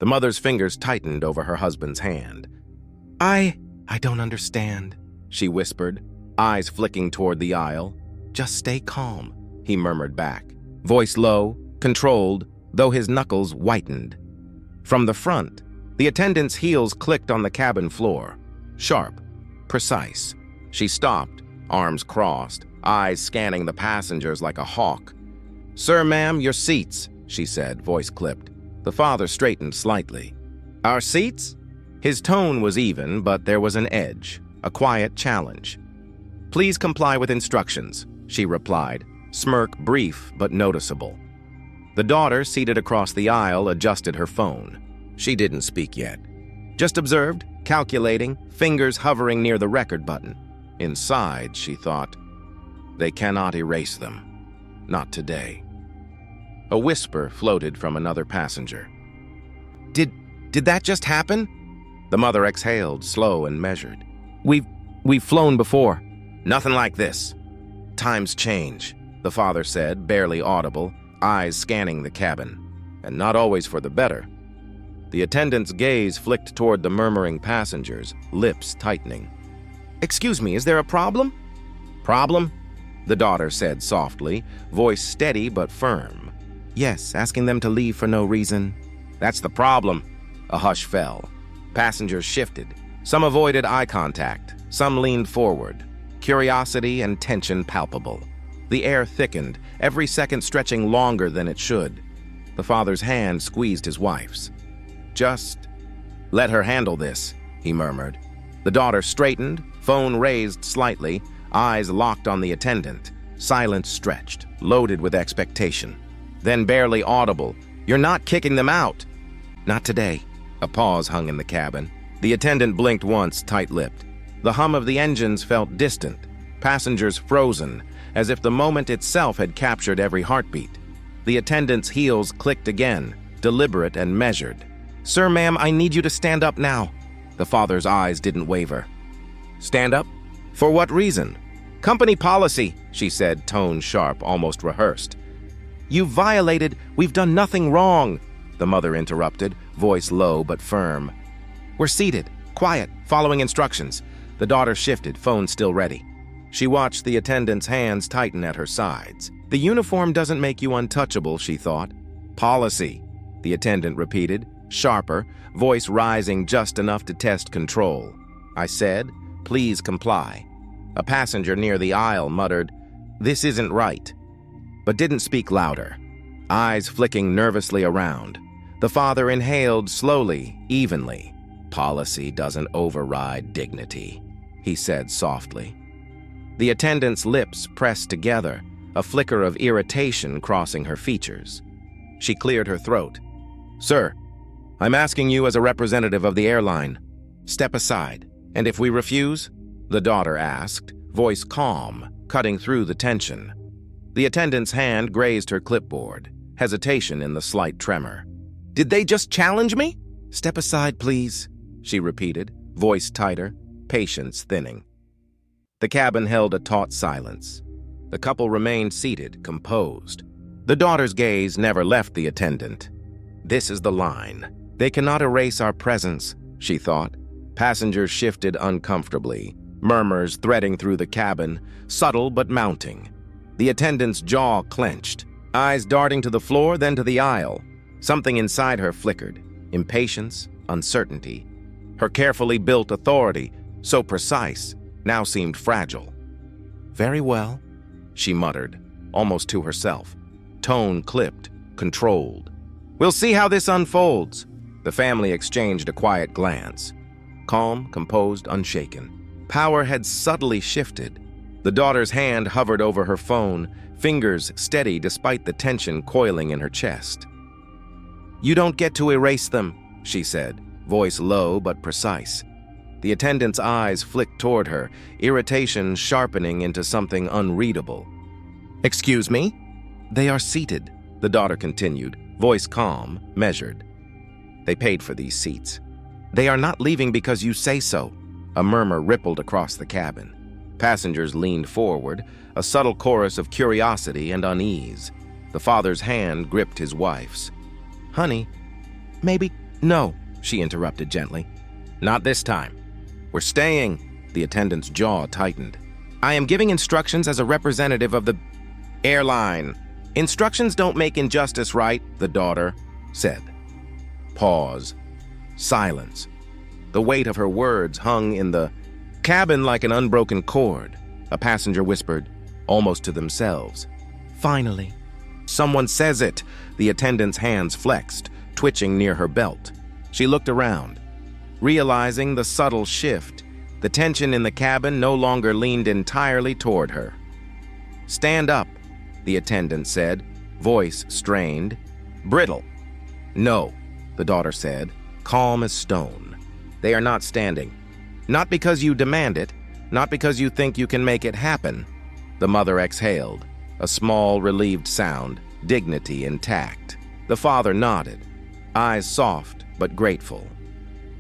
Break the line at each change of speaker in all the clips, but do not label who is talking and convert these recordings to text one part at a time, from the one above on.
The mother's fingers tightened over her husband's hand. I don't understand, she whispered, eyes flicking toward the aisle. Just stay calm, he murmured back, voice low, controlled, though his knuckles whitened. From the front, the attendant's heels clicked on the cabin floor. Sharp, precise. She stopped, arms crossed, eyes scanning the passengers like a hawk. Sir, ma'am, your seats, she said, voice clipped. The father straightened slightly. Our seats? His tone was even, but there was an edge, a quiet challenge. Please comply with instructions, she replied, smirk brief but noticeable. The daughter, seated across the aisle, adjusted her phone. She didn't speak yet. Just observed, calculating, fingers hovering near the record button. Inside, she thought, they cannot erase them. Not today. A whisper floated from another passenger. Did that just happen? The mother exhaled, slow and measured. We've flown before. Nothing like this. Times change, the father said, barely audible, eyes scanning the cabin. And not always for the better. The attendant's gaze flicked toward the murmuring passengers, lips tightening. Excuse me, is there a problem? Problem? The daughter said softly, voice steady but firm. Yes, asking them to leave for no reason. That's the problem. A hush fell. Passengers shifted. Some avoided eye contact. Some leaned forward. Curiosity and tension palpable. The air thickened, every second stretching longer than it should. The father's hand squeezed his wife's. Just let her handle this, he murmured. The daughter straightened, phone raised slightly, eyes locked on the attendant. Silence stretched, loaded with expectation. Then barely audible, you're not kicking them out. Not today. A pause hung in the cabin. The attendant blinked once, tight-lipped. The hum of the engines felt distant, passengers frozen, as if the moment itself had captured every heartbeat. The attendant's heels clicked again, deliberate and measured. Sir, ma'am, I need you to stand up now. The father's eyes didn't waver. Stand up? For what reason? Company policy, she said, tone sharp, almost rehearsed. You violated, we've done nothing wrong, the mother interrupted, voice low but firm. We're seated, quiet, following instructions. The daughter shifted, phone still ready. She watched the attendant's hands tighten at her sides. The uniform doesn't make you untouchable, she thought. Policy, the attendant repeated, sharper, voice rising just enough to test control. I said, please comply. A passenger near the aisle muttered, this isn't right, but didn't speak louder. Eyes flicking nervously around. The father inhaled slowly, evenly. Policy doesn't override dignity, he said softly. The attendant's lips pressed together, a flicker of irritation crossing her features. She cleared her throat. Sir, I'm asking you as a representative of the airline. Step aside. And if we refuse? The daughter asked, voice calm, cutting through the tension. The attendant's hand grazed her clipboard, hesitation in the slight tremor. Did they just challenge me? Step aside, please, she repeated, voice tighter, patience thinning. The cabin held a taut silence. The couple remained seated, composed. The daughter's gaze never left the attendant. This is the line. They cannot erase our presence, she thought. Passengers shifted uncomfortably, murmurs threading through the cabin, subtle but mounting. The attendant's jaw clenched, eyes darting to the floor, then to the aisle. Something inside her flickered, impatience, uncertainty. Her carefully built authority, so precise, now seemed fragile. Very well, she muttered, almost to herself, tone clipped, controlled. We'll see how this unfolds. The family exchanged a quiet glance. Calm, composed, unshaken. Power had subtly shifted. The daughter's hand hovered over her phone, fingers steady despite the tension coiling in her chest. You don't get to erase them, she said, voice low but precise. The attendant's eyes flicked toward her, irritation sharpening into something unreadable. Excuse me? They are seated, the daughter continued, voice calm, measured. They paid for these seats. They are not leaving because you say so. A murmur rippled across the cabin. Passengers leaned forward, a subtle chorus of curiosity and unease. The father's hand gripped his wife's. Honey, maybe No, she interrupted gently. Not this time. We're staying. The attendant's jaw tightened. I am giving instructions as a representative of the Airline. Instructions don't make injustice right, the daughter said. Pause. Silence. The weight of her words hung in the cabin like an unbroken cord. A passenger whispered, almost to themselves. Finally. Someone says it. The attendant's hands flexed, twitching near her belt. She looked around, realizing the subtle shift. The tension in the cabin no longer leaned entirely toward her. Stand up, the attendant said, voice strained. Brittle. No, the daughter said, calm as stone. They are not standing. Not because you demand it, not because you think you can make it happen. The mother exhaled, a small, relieved sound, dignity intact. The father nodded, eyes soft but grateful.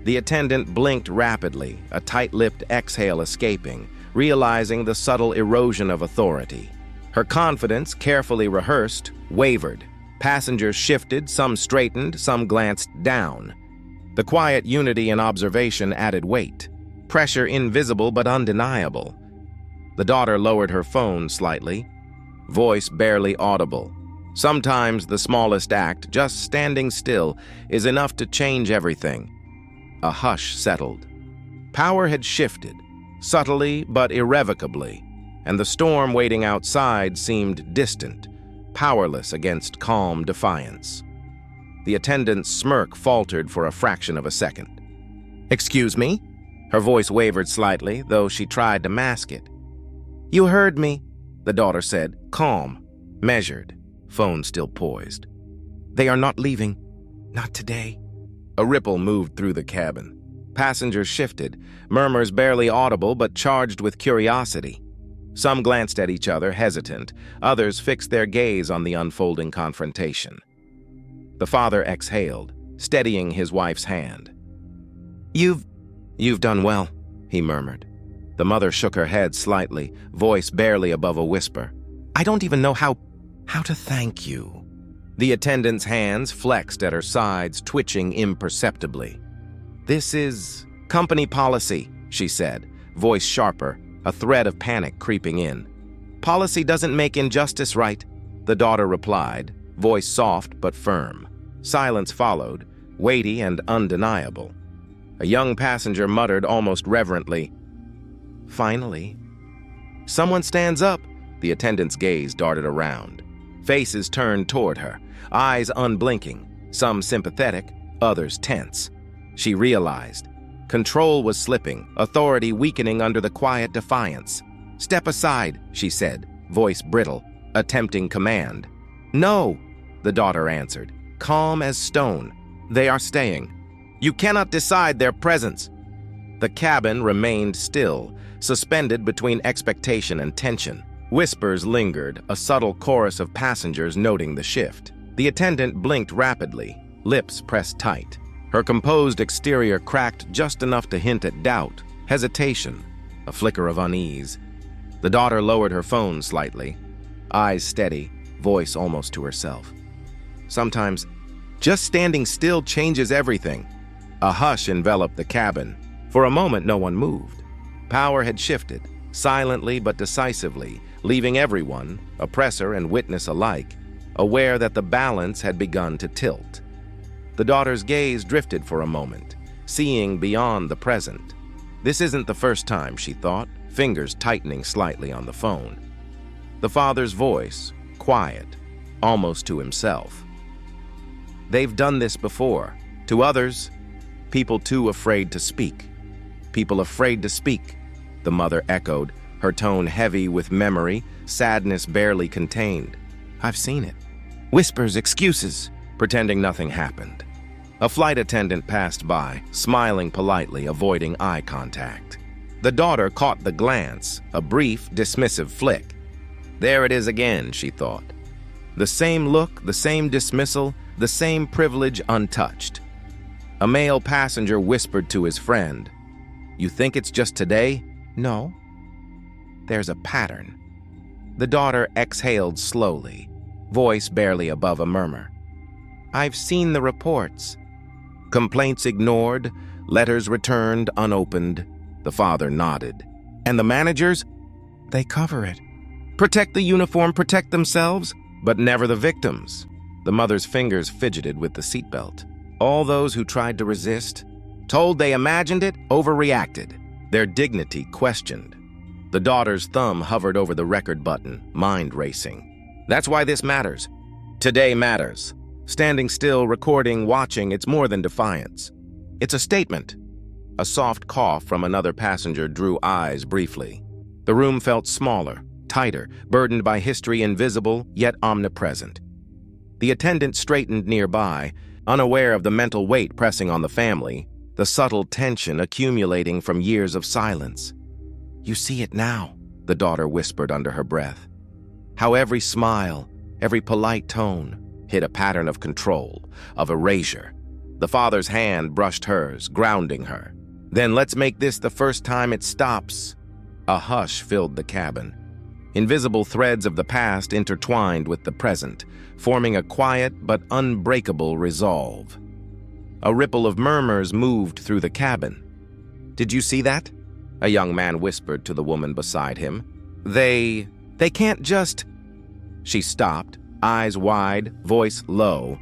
The attendant blinked rapidly, a tight-lipped exhale escaping, realizing the subtle erosion of authority. Her confidence, carefully rehearsed, wavered. Passengers shifted, some straightened, some glanced down. The quiet unity and observation added weight. Pressure invisible but undeniable. The daughter lowered her phone slightly, voice barely audible. Sometimes the smallest act, just standing still, is enough to change everything. A hush settled. Power had shifted, subtly but irrevocably, and the storm waiting outside seemed distant, powerless against calm defiance. The attendant's smirk faltered for a fraction of a second. Excuse me? Her voice wavered slightly, though she tried to mask it. You heard me, the daughter said, calm, measured, phone still poised. They are not leaving. Not today. A ripple moved through the cabin. Passengers shifted, murmurs barely audible but charged with curiosity. Some glanced at each other, hesitant. Others fixed their gaze on the unfolding confrontation. The father exhaled, steadying his wife's hand. You've done well, he murmured. The mother shook her head slightly, voice barely above a whisper. I don't even know how to thank you. The attendant's hands flexed at her sides, twitching imperceptibly. This is company policy, she said, voice sharper, a thread of panic creeping in. Policy doesn't make injustice right, the daughter replied, voice soft but firm. Silence followed, weighty and undeniable. A young passenger muttered almost reverently, Finally. Someone stands up. The attendant's gaze darted around. Faces turned toward her, eyes unblinking, some sympathetic, others tense. She realized. Control was slipping, authority weakening under the quiet defiance. Step aside, she said, voice brittle, attempting command. No, the daughter answered, calm as stone. They are staying. You cannot decide their presence. The cabin remained still, suspended between expectation and tension. Whispers lingered, a subtle chorus of passengers noting the shift. The attendant blinked rapidly, lips pressed tight. Her composed exterior cracked just enough to hint at doubt, hesitation, a flicker of unease. The daughter lowered her phone slightly, eyes steady, voice almost to herself. Sometimes, just standing still changes everything. A hush enveloped the cabin. For a moment, no one moved. Power had shifted, silently but decisively, leaving everyone, oppressor and witness alike, aware that the balance had begun to tilt. The daughter's gaze drifted for a moment, seeing beyond the present. This isn't the first time, she thought, fingers tightening slightly on the phone. The father's voice, quiet, almost to himself. They've done this before. To others, people too afraid to speak. People afraid to speak, the mother echoed, her tone heavy with memory, sadness barely contained. I've seen it. Whispers, excuses, pretending nothing happened. A flight attendant passed by, smiling politely, avoiding eye contact. The daughter caught the glance, a brief, dismissive flick. There it is again, she thought. The same look, the same dismissal, the same privilege untouched. A male passenger whispered to his friend, "You think it's just today?" "No. There's a pattern." The daughter exhaled slowly, voice barely above a murmur. "I've seen the reports. Complaints ignored, letters returned unopened. The father nodded. And the managers? They cover it. Protect the uniform, protect themselves, but never the victims. The mother's fingers fidgeted with the seatbelt. All those who tried to resist, told they imagined it, overreacted. Their dignity questioned. The daughter's thumb hovered over the record button, mind racing. That's why this matters. Today matters. Standing still, recording, watching, it's more than defiance. It's a statement. A soft cough from another passenger drew eyes briefly. The room felt smaller, tighter, burdened by history invisible yet omnipresent. The attendant straightened nearby, unaware of the mental weight pressing on the family, the subtle tension accumulating from years of silence. You see it now, the daughter whispered under her breath. How every smile, every polite tone, hid a pattern of control, of erasure. The father's hand brushed hers, grounding her. Then let's make this the first time it stops. A hush filled the cabin. Invisible threads of the past intertwined with the present, forming a quiet but unbreakable resolve. A ripple of murmurs moved through the cabin. Did you see that? A young man whispered to the woman beside him. They can't just... She stopped, eyes wide, voice low.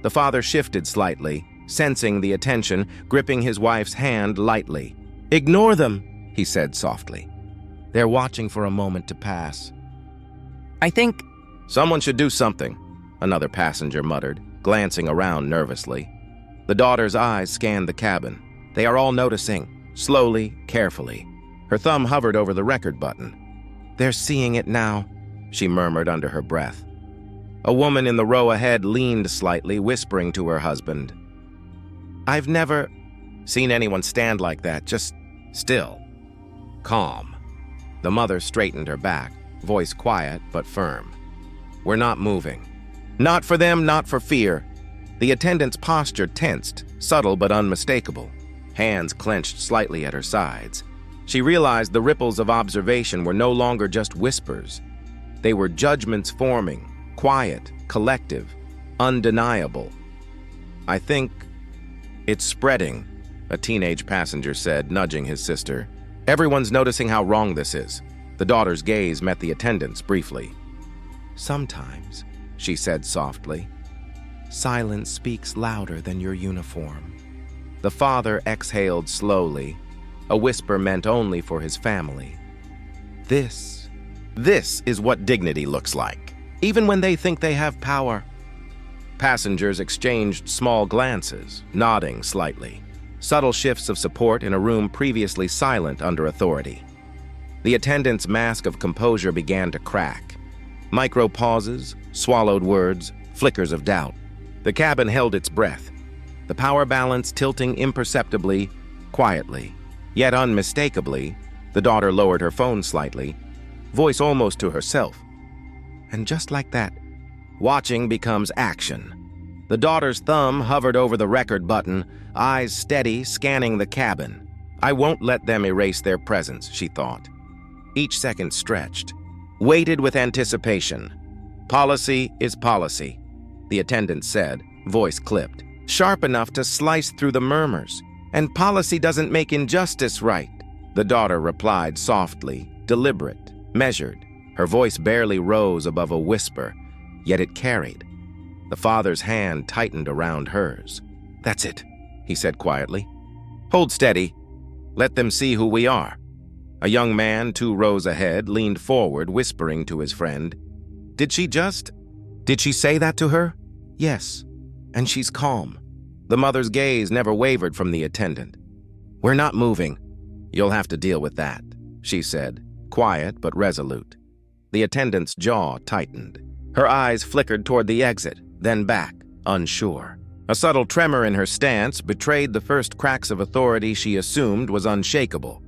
The father shifted slightly, sensing the attention, gripping his wife's hand lightly. Ignore them, he said softly. They're watching for a moment to pass. I think... Someone should do something, another passenger muttered, glancing around nervously. The daughter's eyes scanned the cabin. They are all noticing, slowly, carefully. Her thumb hovered over the record button. They're seeing it now, she murmured under her breath. A woman in the row ahead leaned slightly, whispering to her husband. I've never seen anyone stand like that, just still, calm. The mother straightened her back, voice quiet but firm. We're not moving. Not for them, not for fear. The attendant's posture tensed, subtle but unmistakable. Hands clenched slightly at her sides. She realized the ripples of observation were no longer just whispers. They were judgments forming, quiet, collective, undeniable. I think it's spreading, a teenage passenger said, nudging his sister. Everyone's noticing how wrong this is. The daughter's gaze met the attendant's briefly. Sometimes, she said softly, silence speaks louder than your uniform. The father exhaled slowly, a whisper meant only for his family. This is what dignity looks like, even when they think they have power. Passengers exchanged small glances, nodding slightly, subtle shifts of support in a room previously silent under authority. The attendant's mask of composure began to crack. Micro pauses, swallowed words, flickers of doubt. The cabin held its breath, the power balance tilting imperceptibly, quietly, yet unmistakably. The daughter lowered her phone slightly, voice almost to herself. And just like that, watching becomes action. The daughter's thumb hovered over the record button, eyes steady, scanning the cabin. I won't let them erase their presence, she thought. Each second stretched, waited with anticipation. Policy is policy, the attendant said, voice clipped, sharp enough to slice through the murmurs. And policy doesn't make injustice right, the daughter replied softly, deliberate, measured. Her voice barely rose above a whisper, yet it carried. The father's hand tightened around hers. That's it, he said quietly. Hold steady. Let them see who we are. A young man 2 rows ahead leaned forward, whispering to his friend. Did she say that to her? Yes, and she's calm. The mother's gaze never wavered from the attendant. We're not moving. You'll have to deal with that, she said, quiet but resolute. The attendant's jaw tightened. Her eyes flickered toward the exit, then back, unsure. A subtle tremor in her stance betrayed the first cracks of authority she assumed was unshakable.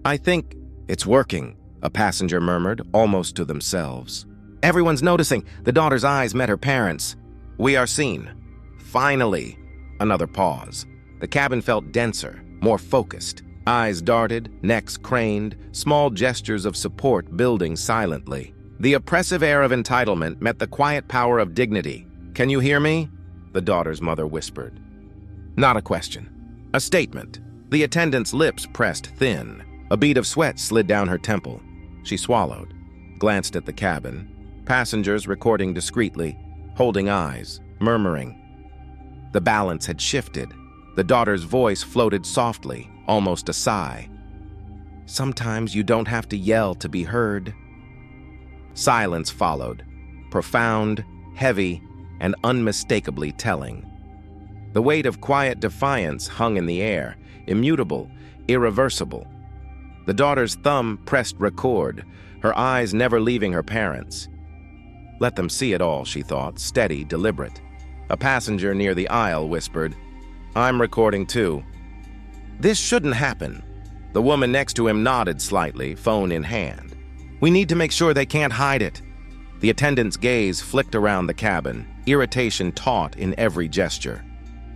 I think it's working, a passenger murmured, almost to themselves. Everyone's noticing. The daughter's eyes met her parents'. We are seen. Finally. Another pause. The cabin felt denser, more focused. Eyes darted, necks craned, small gestures of support building silently. The oppressive air of entitlement met the quiet power of dignity. Can you hear me? The daughter's mother whispered. Not a question. A statement. The attendant's lips pressed thin. A bead of sweat slid down her temple. She swallowed, glanced at the cabin. Passengers recording discreetly, holding eyes, murmuring. The balance had shifted. The daughter's voice floated softly, almost a sigh. Sometimes you don't have to yell to be heard. Silence followed, profound, heavy, and unmistakably telling. The weight of quiet defiance hung in the air, immutable, irreversible. The daughter's thumb pressed record, her eyes never leaving her parents. Let them see it all, she thought, steady, deliberate. A passenger near the aisle whispered, "I'm recording too." This shouldn't happen. The woman next to him nodded slightly, phone in hand. "We need to make sure they can't hide it." The attendant's gaze flicked around the cabin, irritation taut in every gesture.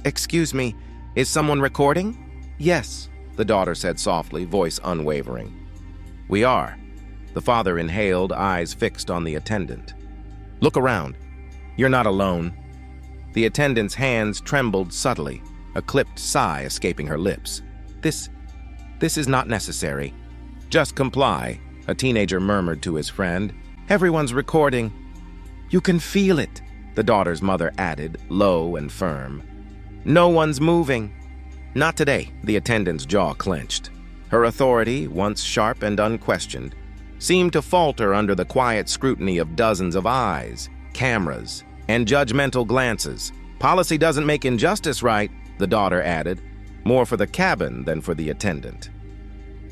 "Excuse me, is someone recording?" "Yes," the daughter said softly, voice unwavering. "We are." The father inhaled, eyes fixed on the attendant. "Look around. You're not alone." The attendant's hands trembled subtly, a clipped sigh escaping her lips. This is not necessary." "Just comply," a teenager murmured to his friend. "Everyone's recording." "You can feel it," the daughter's mother added, low and firm. "No one's moving." "Not today," the attendant's jaw clenched. Her authority, once sharp and unquestioned, seemed to falter under the quiet scrutiny of dozens of eyes, cameras, and judgmental glances. "Policy doesn't make injustice right," the daughter added, more for the cabin than for the attendant.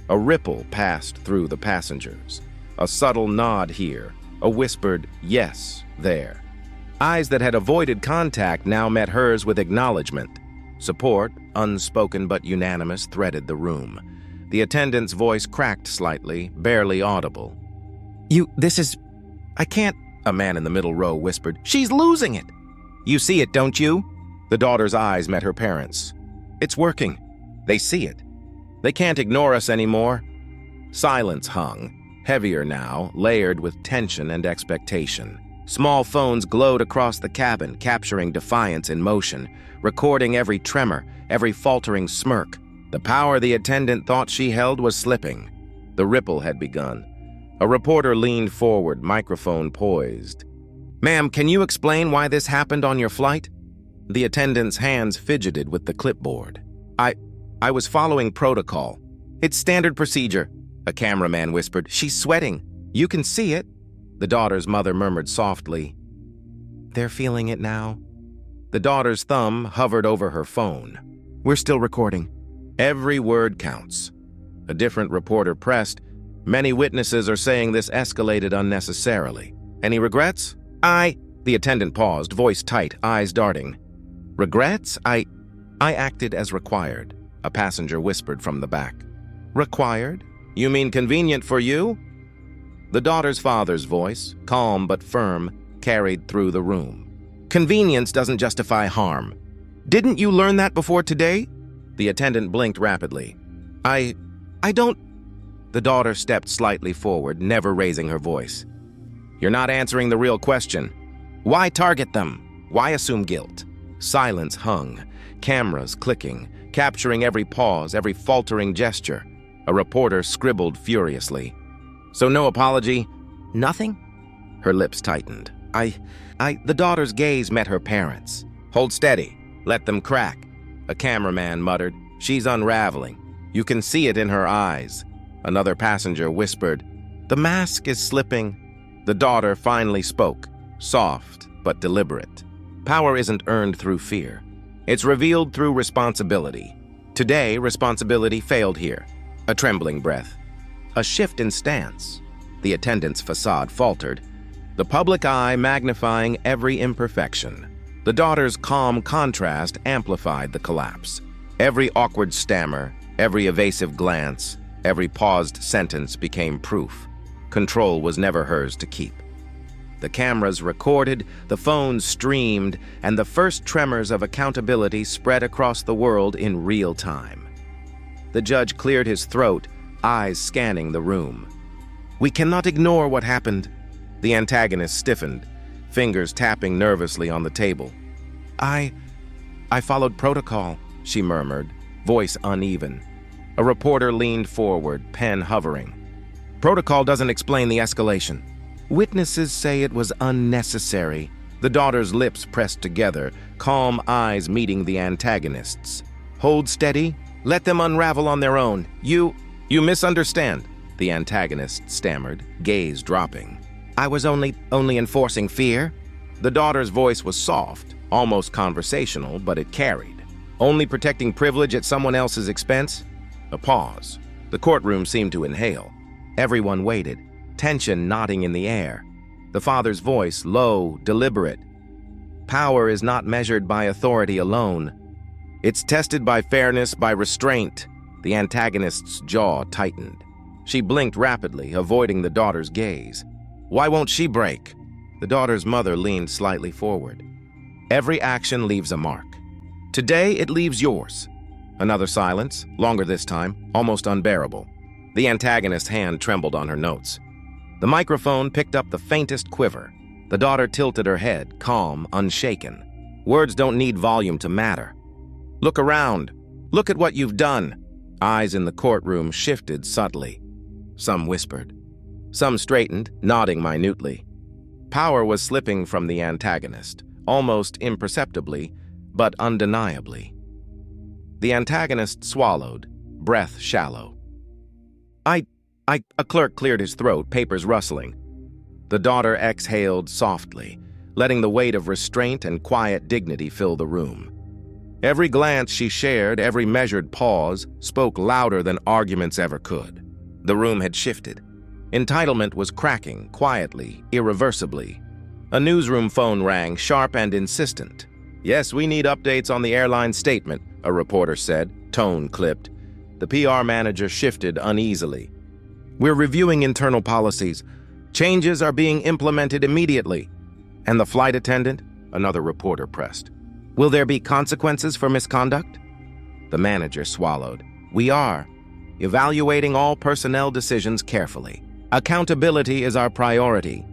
A ripple passed through the passengers, a subtle nod here, a whispered yes there. Eyes that had avoided contact now met hers with acknowledgement. Support, unspoken but unanimous, threaded the room. The attendant's voice cracked slightly, barely audible. I can't," a man in the middle row whispered. "She's losing it." "You see it, don't you?" The daughter's eyes met her parents'. "It's working. They see it. They can't ignore us anymore." Silence hung, heavier now, layered with tension and expectation. Small phones glowed across the cabin, capturing defiance in motion, recording every tremor, every faltering smirk. The power the attendant thought she held was slipping. The ripple had begun. A reporter leaned forward, microphone poised. "Ma'am, can you explain why this happened on your flight?" The attendant's hands fidgeted with the clipboard. I was following protocol. "It's standard procedure," a cameraman whispered. "She's sweating. You can see it." The daughter's mother murmured softly, "They're feeling it now." The daughter's thumb hovered over her phone. "We're still recording." Every word counts. A different reporter pressed, "Many witnesses are saying this escalated unnecessarily. Any regrets?" The attendant paused, voice tight, eyes darting. "Regrets? I acted as required," a passenger whispered from the back. "Required? You mean convenient for you?" The daughter's father's voice, calm but firm, carried through the room. "Convenience doesn't justify harm. Didn't you learn that before today?" The attendant blinked rapidly. I don't..." The daughter stepped slightly forward, never raising her voice. "You're not answering the real question. Why target them? Why assume guilt?" Silence hung, cameras clicking, capturing every pause, every faltering gesture. A reporter scribbled furiously. "So no apology? Nothing?" Her lips tightened. The daughter's gaze met her parents'. "Hold steady. Let them crack." A cameraman muttered. "She's unraveling. You can see it in her eyes." Another passenger whispered, "The mask is slipping." The daughter finally spoke, soft but deliberate. "Power isn't earned through fear. It's revealed through responsibility. Today, responsibility failed here." A trembling breath. A shift in stance. The attendant's facade faltered, the public eye magnifying every imperfection. The daughter's calm contrast amplified the collapse. Every awkward stammer, every evasive glance, every paused sentence became proof. Control was never hers to keep. The cameras recorded, the phones streamed, and the first tremors of accountability spread across the world in real time. The judge cleared his throat, eyes scanning the room. "We cannot ignore what happened." The antagonist stiffened, fingers tapping nervously on the table. I followed protocol." she murmured, voice uneven. A reporter leaned forward, pen hovering. Protocol doesn't explain the escalation. Witnesses say it was unnecessary. The daughter's lips pressed together, calm eyes meeting the antagonist's. Hold steady. Let them unravel on their own. You misunderstand, the antagonist stammered, gaze dropping. I was only enforcing fear. The daughter's voice was soft, almost conversational, but it carried. Only protecting privilege at someone else's expense? A pause. The courtroom seemed to inhale. Everyone waited, tension knotting in the air. The father's voice, low, deliberate. Power is not measured by authority alone. It's tested by fairness, by restraint. The antagonist's jaw tightened. She blinked rapidly, avoiding the daughter's gaze. Why won't she break? The daughter's mother leaned slightly forward. Every action leaves a mark. Today, it leaves yours. Another silence, longer this time, almost unbearable. The antagonist's hand trembled on her notes. The microphone picked up the faintest quiver. The daughter tilted her head, calm, unshaken. Words don't need volume to matter. Look around. Look at what you've done. Eyes in the courtroom shifted subtly. Some whispered. Some straightened, nodding minutely. Power was slipping from the antagonist, almost imperceptibly, but undeniably. The antagonist swallowed, breath shallow. A clerk cleared his throat, papers rustling. The daughter exhaled softly, letting the weight of restraint and quiet dignity fill the room. Every glance she shared, every measured pause, spoke louder than arguments ever could. The room had shifted. Entitlement was cracking, quietly, irreversibly. A newsroom phone rang, sharp and insistent. Yes, we need updates on the airline statement, a reporter said, tone clipped. The PR manager shifted uneasily. We're reviewing internal policies. Changes are being implemented immediately. And the flight attendant? Another reporter pressed. Will there be consequences for misconduct? The manager swallowed. We are evaluating all personnel decisions carefully. Accountability is our priority.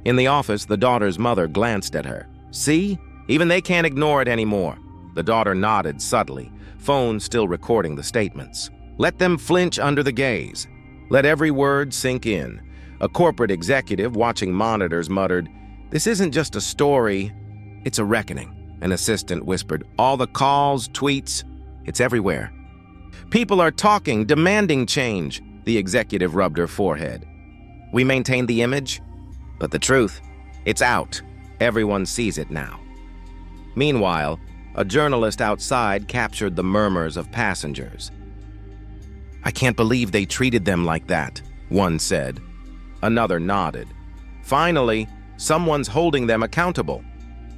In the office, the daughter's mother glanced at her. See? Even they can't ignore it anymore. The daughter nodded subtly, phone still recording the statements. Let them flinch under the gaze. Let every word sink in. A corporate executive watching monitors muttered, "This isn't just a story, it's a reckoning." An assistant whispered, "All the calls, tweets, it's everywhere." People are talking, demanding change. The executive rubbed her forehead. We maintain the image, but the truth, it's out. Everyone sees it now. Meanwhile, a journalist outside captured the murmurs of passengers. I can't believe they treated them like that, one said. Another nodded. Finally, someone's holding them accountable.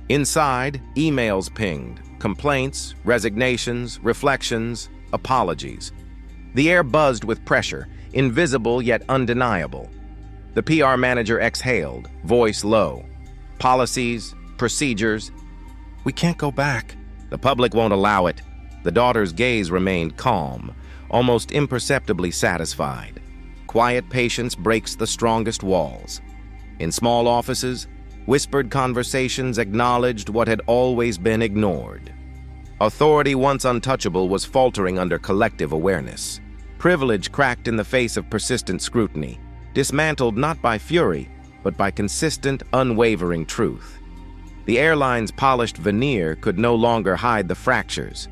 Inside, emails pinged, complaints, resignations, reflections, apologies. The air buzzed with pressure, invisible yet undeniable. The PR manager exhaled, voice low. Policies, procedures. We can't go back. The public won't allow it. The daughter's gaze remained calm, almost imperceptibly satisfied. Quiet patience breaks the strongest walls. In small offices, whispered conversations acknowledged what had always been ignored. Authority once untouchable was faltering under collective awareness. Privilege cracked in the face of persistent scrutiny, dismantled not by fury, but by consistent, unwavering truth. The airline's polished veneer could no longer hide the fractures.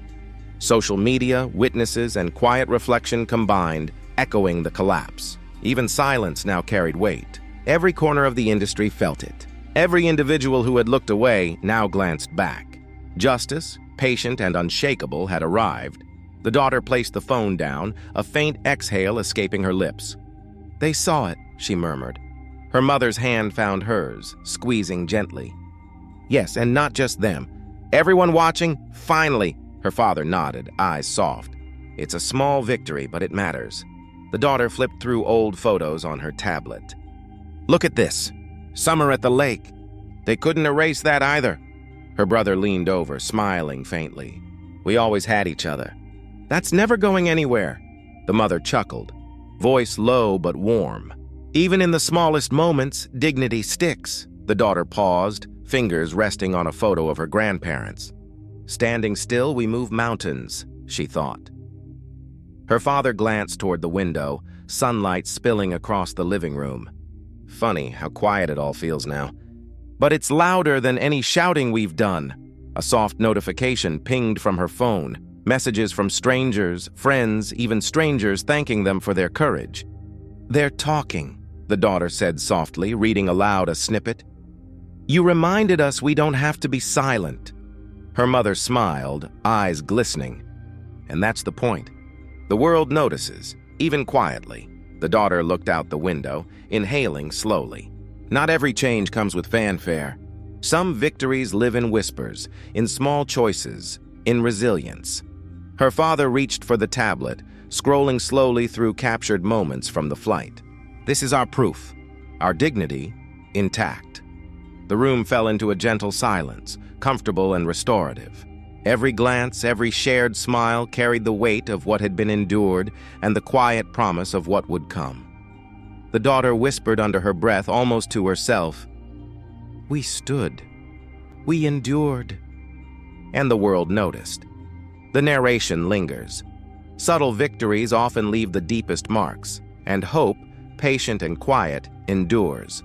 Social media, witnesses, and quiet reflection combined, echoing the collapse. Even silence now carried weight. Every corner of the industry felt it. Every individual who had looked away now glanced back. Justice, patient and unshakable, had arrived. The daughter placed the phone down, a faint exhale escaping her lips. They saw it, she murmured. Her mother's hand found hers, squeezing gently. Yes, and not just them. Everyone watching, finally. Her father nodded, eyes soft. It's a small victory, but it matters. The daughter flipped through old photos on her tablet. Look at this. Summer at the lake. They couldn't erase that either. Her brother leaned over, smiling faintly. We always had each other. That's never going anywhere. The mother chuckled, voice low but warm. Even in the smallest moments, dignity sticks. The daughter paused, fingers resting on a photo of her grandparents. Standing still, we move mountains. she thought. Her father glanced toward the window, sunlight spilling across the living room. Funny how quiet it all feels now. But it's louder than any shouting we've done. A soft notification pinged from her phone. Messages from strangers, friends, even strangers thanking them for their courage. "They're talking," the daughter said softly, reading aloud a snippet. "You reminded us we don't have to be silent." Her mother smiled, eyes glistening. And that's the point. The world notices, even quietly. The daughter looked out the window, inhaling slowly. Not every change comes with fanfare. Some victories live in whispers, in small choices, in resilience. Her father reached for the tablet, scrolling slowly through captured moments from the flight. "This is our proof. Our dignity, intact." The room fell into a gentle silence, comfortable and restorative. Every glance, every shared smile carried the weight of what had been endured and the quiet promise of what would come. The daughter whispered under her breath, almost to herself, "We stood. We endured." And the world noticed. The narration lingers. Subtle victories often leave the deepest marks, and hope, patient and quiet, endures.